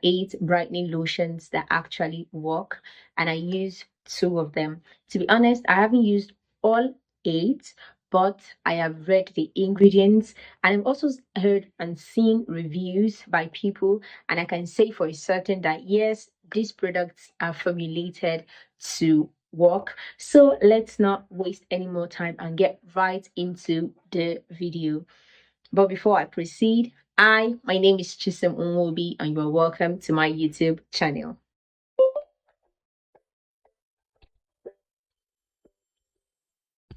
8 brightening lotions that actually work, and I use 2 of them. To be honest, I haven't used all 8, but I have read the ingredients, and I've also heard and seen reviews by people, and I can say for a certain that yes, these products are formulated to work. So let's not waste any more time and get right into the video. But before I proceed, my name is Chisem Unwobi, and you are welcome to my YouTube channel.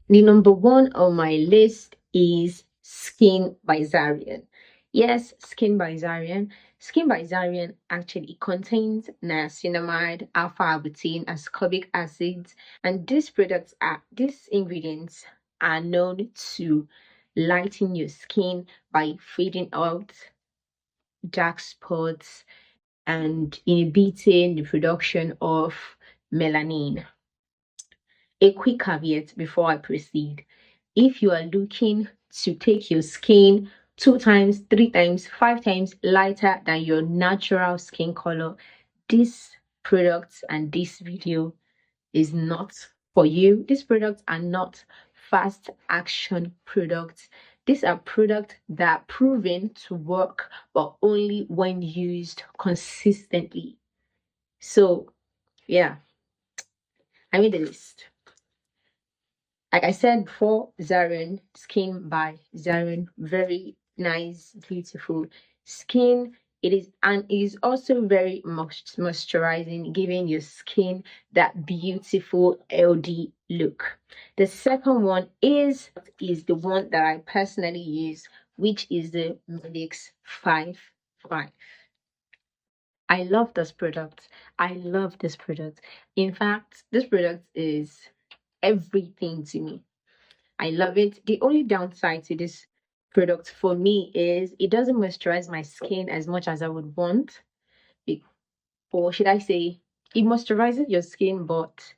The number one on my list is Skin by Zarian. Yes, Skin by Zarian. Skin by Zarian actually contains niacinamide, alpha-arbutin, ascorbic acids, and these ingredients are known to lighten your skin by fading out dark spots and inhibiting the production of melanin. A quick caveat before I proceed: if you are looking to take your skin 2 times, 3 times, 5 times lighter than your natural skin color, this product and this video is not for you. These products are not fast action products. These are products that are proven to work, but only when used consistently. So, yeah, I made a list. Like I said before, Zarian, Skin by Zarian, very nice, beautiful skin. It is, and it is also very moisturizing, giving your skin that beautiful LD look. The second one is the one that I personally use, which is the Medix 5. I love this product. I love this product. In fact, this product is everything to me. I love it. The only downside to this product for me is it doesn't moisturize my skin as much as I would want. It- or should I say, it moisturizes your skin, but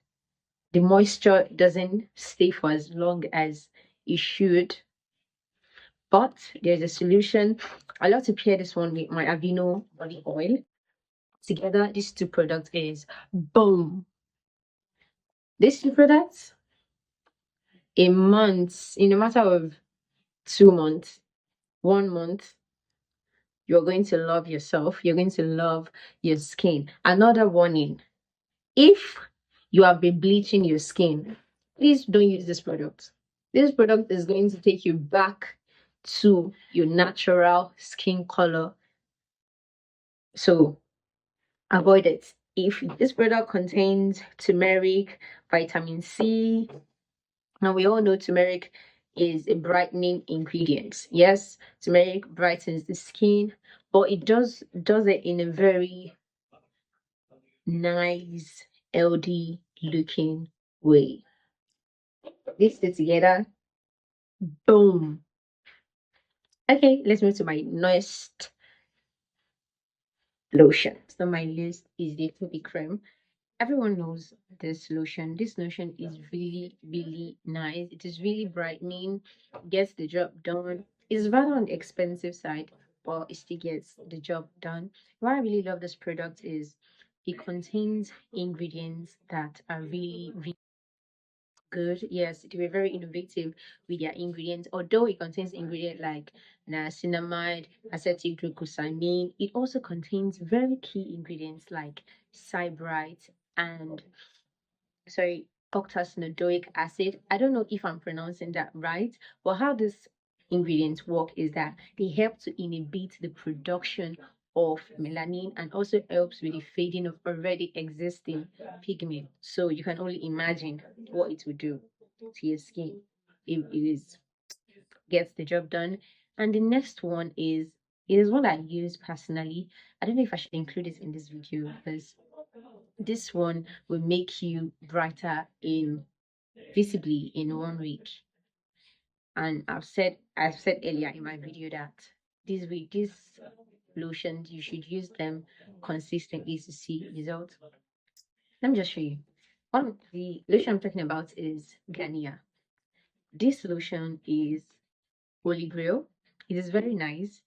the moisture doesn't stay for as long as it should. But there's a solution. I love to pair this one with my Aveeno body oil. Together, these two products is boom. These two products, in a matter of 2 months, 1 month, you're going to love yourself. You're going to love your skin. Another warning: if you have been bleaching your skin, please don't use this product. This product is going to take you back to your natural skin color. So avoid it. If this product contains turmeric, vitamin C, and we all know turmeric is a brightening ingredient. Yes, turmeric brightens the skin, but it does it in a very nice LD looking way. These two together, boom. Okay, let's move to my next lotion. So my list is the Toby cream. Everyone knows this lotion. This lotion is really, really nice. It is really brightening, gets the job done. It's rather on the expensive side, but it still gets the job done. What I really love this product is it contains ingredients that are really, really good. Yes, they were very innovative with their ingredients. Although it contains ingredients like niacinamide, acetylglucosamine, it also contains very key ingredients like cybrite and octasnodoic acid. I don't know if I'm pronouncing that right, but how these ingredients work is that they help to inhibit the production of melanin and also helps with the fading of already existing pigment. So you can only imagine what it will do to your skin if it is gets the job done. And the next one is it is one I use personally. I don't know if I should include it in this video because this one will make you brighter in visibly in 1 week. And I've said earlier in my video that these lotions you should use them consistently to see results. Let me just show you. One of the lotion I'm talking about is Garnier. This lotion is Holy Grail. It is very nice.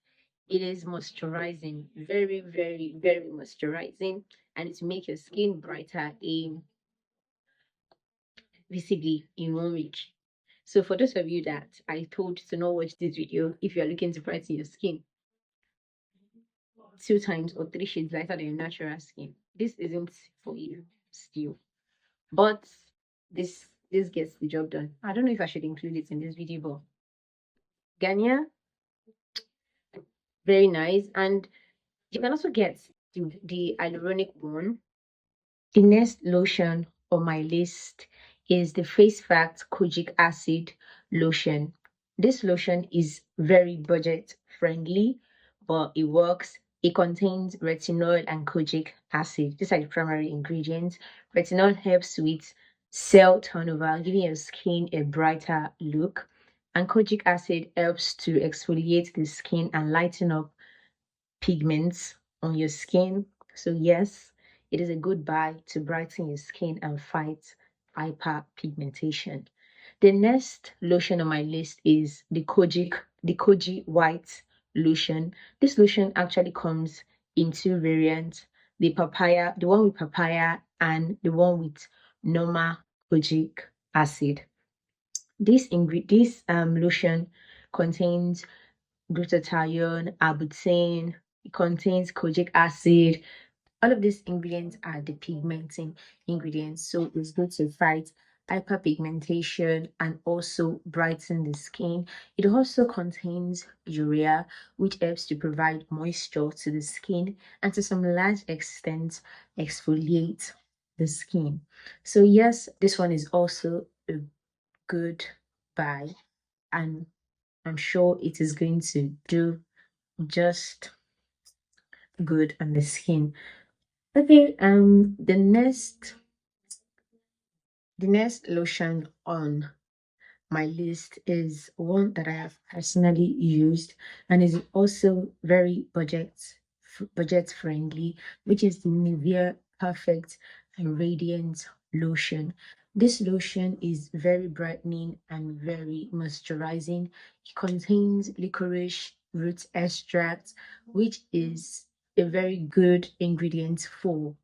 It is moisturizing, very, very, very moisturizing, and it will make your skin brighter in visibly in 1 week. So for those of you that I told to not watch this video, if you are looking to brighten your skin 2 times or 3 shades lighter than your natural skin, this isn't for you still. But this gets the job done. I don't know if I should include it in this video, but Ganya, very nice. And you can also get the hyaluronic one. The next lotion on my list is the Face Fact Kojic Acid Lotion. This lotion is very budget friendly, but it works. It contains retinol and kojic acid. These are the primary ingredients. Retinol helps with cell turnover, giving your skin a brighter look. And kojic acid helps to exfoliate the skin and lighten up pigments on your skin. So yes, it is a good buy to brighten your skin and fight hyperpigmentation. The next lotion on my list is the Koji White lotion. This lotion actually comes in 2 variants: the one with papaya and the one with normal kojic acid. This lotion contains glutathione, arbutin, it contains kojic acid. All of these ingredients are depigmenting ingredients, so it's good to fight hyperpigmentation and also brighten the skin. It also contains urea, which helps to provide moisture to the skin and to some large extent exfoliate the skin. So yes, this one is also a good buy, and I'm sure it is going to do just good on the skin. Okay, the next lotion on my list is one that I have personally used and is also very budget friendly, which is the Nivea Perfect and Radiant lotion. This lotion is very brightening and very moisturizing. It contains licorice root extract, which is a very good ingredient for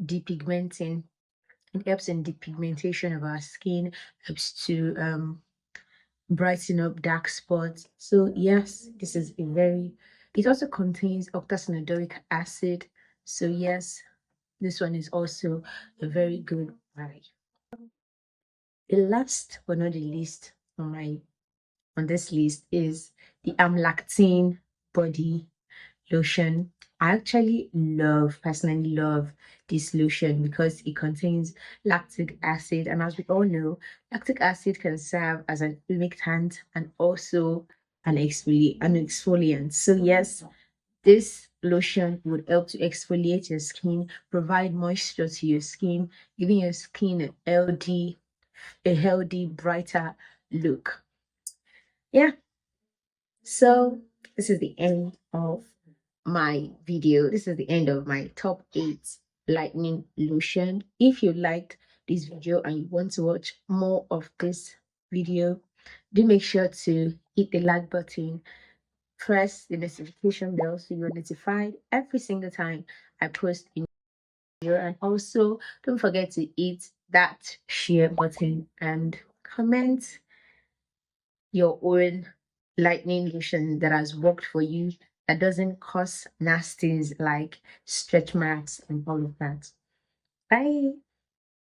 depigmenting. It helps in depigmentation of our skin, helps to brighten up dark spots. So yes, this is a very, it also contains octacinodoic acid. So yes, this one is also a very good buy. The last but not the least on this list is the Amlactin body lotion. I actually personally love this lotion because it contains lactic acid. And as we all know, lactic acid can serve as an humectant and also an exfoliant. So yes, this lotion would help to exfoliate your skin, provide moisture to your skin, giving your skin a healthy, brighter look. Yeah, so this is the end of my video. This is the end of my top 8 lightning lotion. If you liked this video and you want to watch more of this video, do make sure to hit the like button, press the notification bell so you're notified every single time I post a video, and also don't forget to hit that share button and comment your own lightning lotion that has worked for you, that doesn't cause nasties like stretch marks and all of that. Bye.